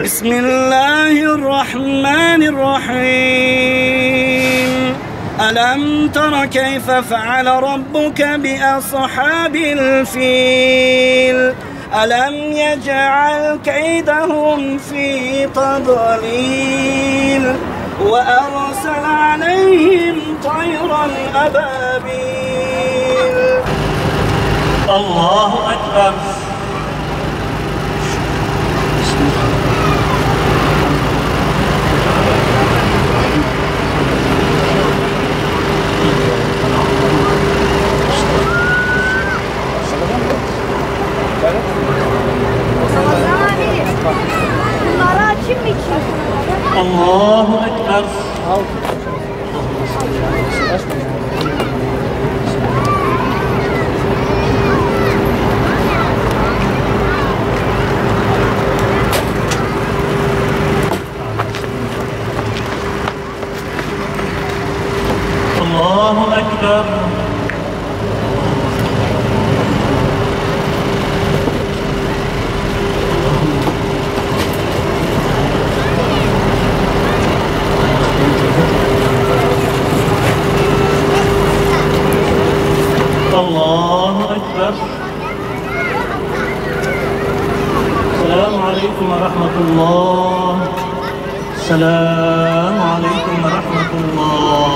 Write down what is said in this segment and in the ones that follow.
بسم الله الرحمن الرحيم ألم تر كيف فعل ربك بأصحاب الفيل ألم يجعل كيدهم في تضليل وأرسل عليهم طيرا أبابيل. الله أكبر. الله أكبر. الله أكبر. الله أكبر. السلام عليكم ورحمة الله. السلام عليكم ورحمة الله.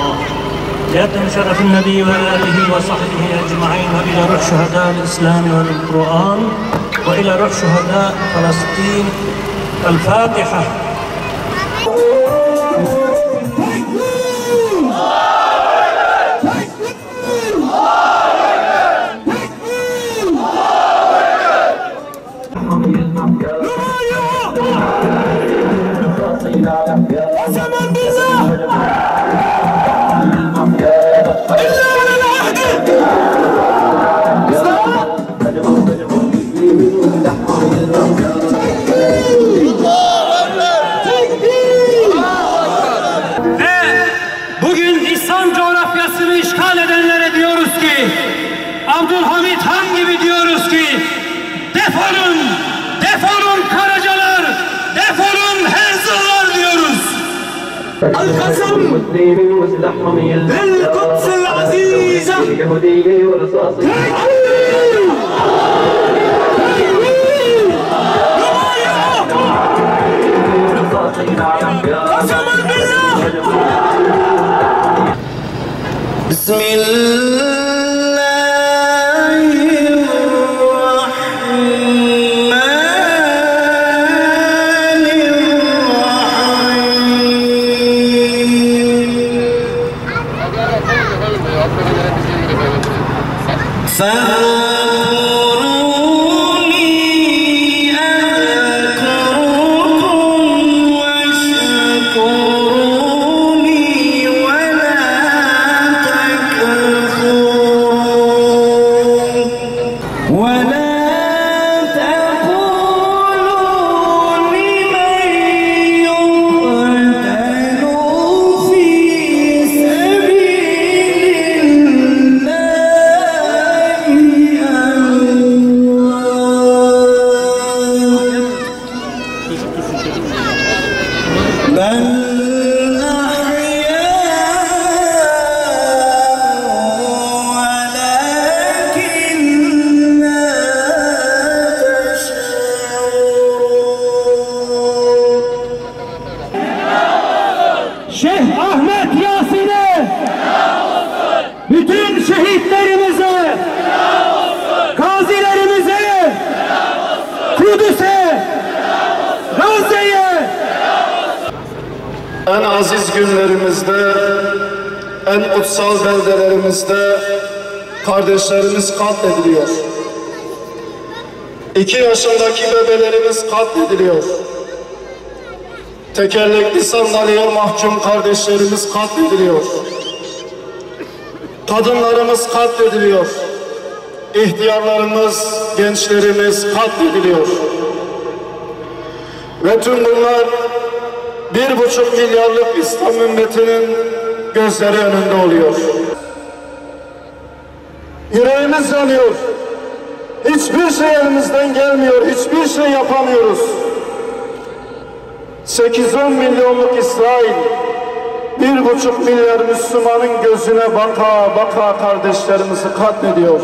يتم شرف النبي وآله وصحبه أجمعين، وإلى روح شهداء الإسلام والقرآن، وإلى روح شهداء فلسطين. الفاتحة. Bugün İslam coğrafyasını işgal edenlere diyoruz ki, Abdülhamit Han gibi diyoruz ki, defolun, defolun Karacalar, defolun Herzl'lar diyoruz. القسم بالقدس العزيزة قسما بالله. بسم الله الرحمن الرحيم فاذكروني أذكركم واشكروني ولا تكفرون ولا تقولوا لمن يقتل في سبيل الله بل أحياء ولكن لا تشعرون. Şeyh Ahmet Yasin'e, bütün şehitlerimize, gazilerimize, Kudüs'e, Gazze'ye. En aziz günlerimizde, en kutsal beldelerimizde kardeşlerimiz katlediliyor. 2 yaşındaki bebelerimiz katlediliyor. Tekerlekli sandalyeye mahkum kardeşlerimiz katlediliyor. Kadınlarımız katlediliyor. İhtiyarlarımız, gençlerimiz katlediliyor. Ve tüm bunlar 1,5 milyarlık İslam ümmetinin gözleri önünde oluyor. Yüreğimiz yanıyor. Hiçbir şey elimizden gelmiyor. Hiçbir şey yapamıyoruz. 8-10 milyonluk İsrail 1,5 milyar Müslümanın gözüne baka baka kardeşlerimizi katlediyor.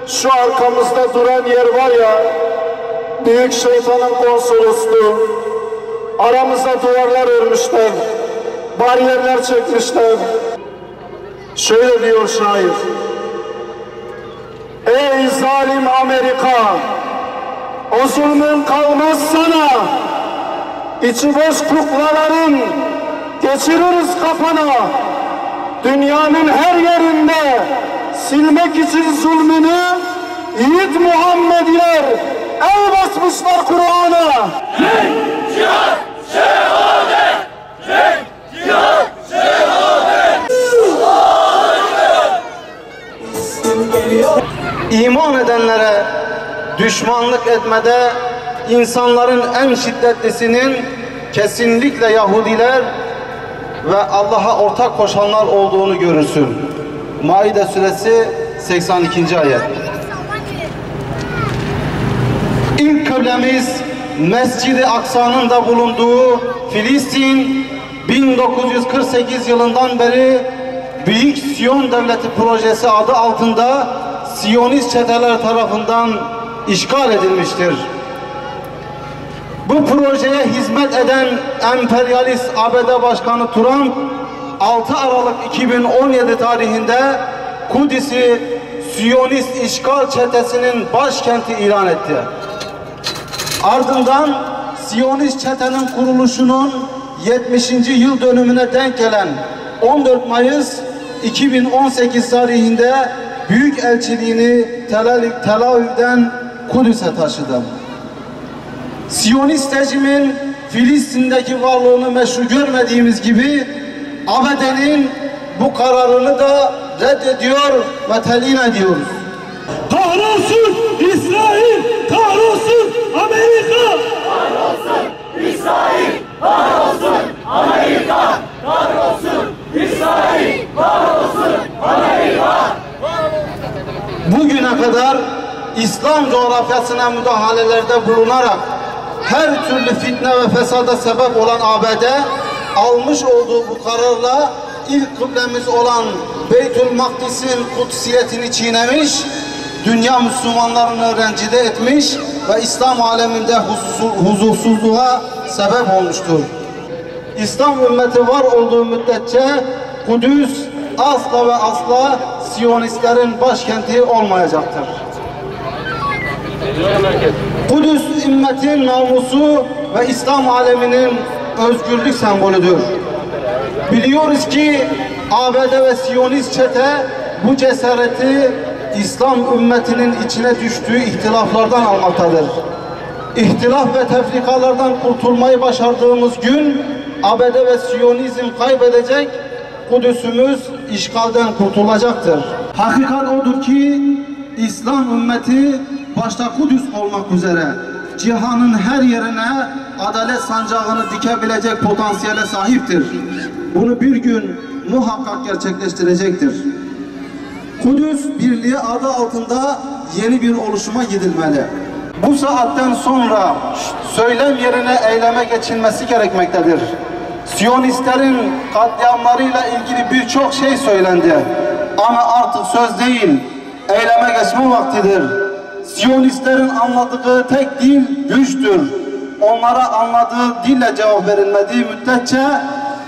Şu arkamızda duran yer var ya, büyük şeytanın konsolosluğu. Aramıza duvarlar örmüşler, bariyerler çekmişler. Şöyle diyor şair: ey zalim Amerika, o zulmün kalmaz sana. İçi boş kuklaların geçiririz kafana. Dünyanın her yerinde silmek için zulmünü yiğit Muhammediler el basmışlar Kur'an'a. Cihat, şehadet! Cihat, şehadet! İman edenlere düşmanlık etmede insanların en şiddetlisinin kesinlikle Yahudiler ve Allah'a ortak koşanlar olduğunu görürsün. Maide suresi 82. ayet. İlk kıblemiz Mescid-i Aksa'nın da bulunduğu Filistin, 1948 yılından beri Büyük Siyon Devleti Projesi adı altında Siyonist çeteler tarafından işgal edilmiştir. Bu projeye hizmet eden emperyalist ABD Başkanı Trump 6 Aralık 2017 tarihinde Kudüs'ü Siyonist işgal çetesinin başkenti ilan etti. Ardından Siyonist çetenin kuruluşunun 70. yıl dönümüne denk gelen 14 Mayıs 2018 tarihinde Büyükelçiliğini Tel Aviv'den Kudüs'e taşıdı. Siyonist rejimin Filistin'deki varlığını meşru görmediğimiz gibi ABD'nin bu kararını da reddediyor ve telin ediyoruz. Kahrolsun İsrail! Kahrolsun Amerika! Kahrolsun İsrail! Kahrolsun Amerika! Kahrolsun İsrail! Kahrolsun Amerika! Bugüne kadar İslam coğrafyasına müdahalelerde bulunarak her türlü fitne ve fesada sebep olan ABD almış olduğu bu kararla ilk kıblemiz olan Beytül Makdis'in kutsiyetini çiğnemiş, dünya Müslümanlarını rencide etmiş ve İslam aleminde huzursuzluğa sebep olmuştur. İslam ümmeti var olduğu müddetçe Kudüs asla ve asla Siyonistlerin başkenti olmayacaktır. Kudüs ümmetin namusu ve İslam aleminin özgürlük sembolüdür. Biliyoruz ki ABD ve Siyonist çete bu cesareti İslam ümmetinin içine düştüğü ihtilaflardan almaktadır. İhtilaf ve tefrikalardan kurtulmayı başardığımız gün ABD ve Siyonizm kaybedecek, Kudüs'ümüz işgalden kurtulacaktır. Hakikat odur ki İslam ümmeti başta Kudüs olmak üzere cihanın her yerine adalet sancağını dikebilecek potansiyele sahiptir. Bunu bir gün muhakkak gerçekleştirecektir. Kudüs Birliği adı altında yeni bir oluşuma gidilmeli. Bu saatten sonra söylem yerine eyleme geçilmesi gerekmektedir. Siyonistlerin katliamlarıyla ilgili birçok şey söylendi. Ama artık söz değil, eyleme geçme vaktidir. Siyonistlerin anladığı tek dil güçtür. Onlara anladığı dille cevap verilmediği müddetçe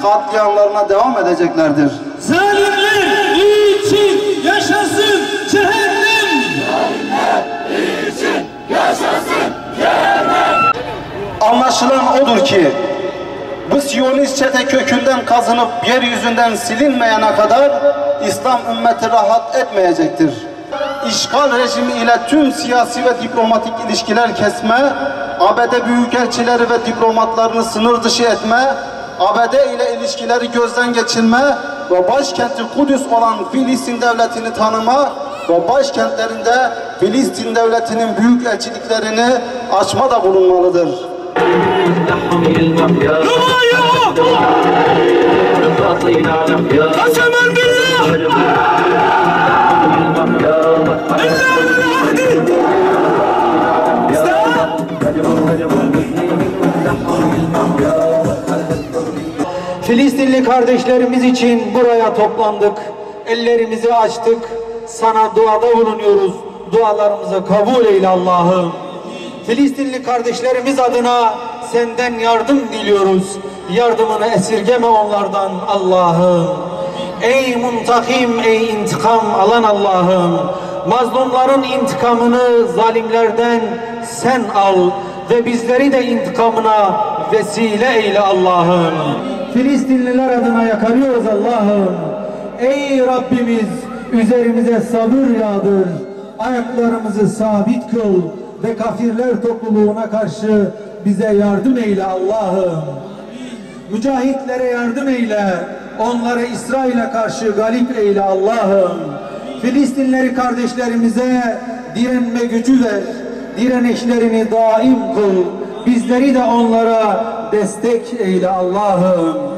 katliamlarına devam edeceklerdir. Zalimler için yaşasın cehennem! Zalimler için yaşasın cehennem! Anlaşılan odur ki bu Siyonist çete kökünden kazınıp yeryüzünden silinmeyene kadar İslam ümmeti rahat etmeyecektir. İşgal rejimi ile tüm siyasi ve diplomatik ilişkiler kesme, ABD büyükelçileri ve diplomatlarını sınır dışı etme, ABD ile ilişkileri gözden geçirme ve başkenti Kudüs olan Filistin devletini tanıma ve başkentlerinde Filistin devletinin büyükelçiliklerini açma da bulunmalıdır. Kasemen billah! İlla Filistinli kardeşlerimiz için buraya toplandık. Ellerimizi açtık. Sana duada bulunuyoruz. Dualarımızı kabul eyle Allah'ım. Filistinli kardeşlerimiz adına senden yardım diliyoruz. Yardımını esirgeme onlardan Allah'ım. Ey muntakim, ey intikam alan Allah'ım. Mazlumların intikamını zalimlerden sen al ve bizleri de intikamına vesile eyle Allah'ım. Filistinliler adına yakarıyoruz Allah'ım. Ey Rabbimiz, üzerimize sabır yağdır. Ayaklarımızı sabit kıl ve kafirler topluluğuna karşı bize yardım eyle Allah'ım. Mücahitlere yardım eyle. Onları İsrail'e karşı galip eyle Allah'ım. Filistinleri kardeşlerimize direnme gücü ver. Direnişlerini daim kıl. Bizleri de onlara destek eyle Allah'ım.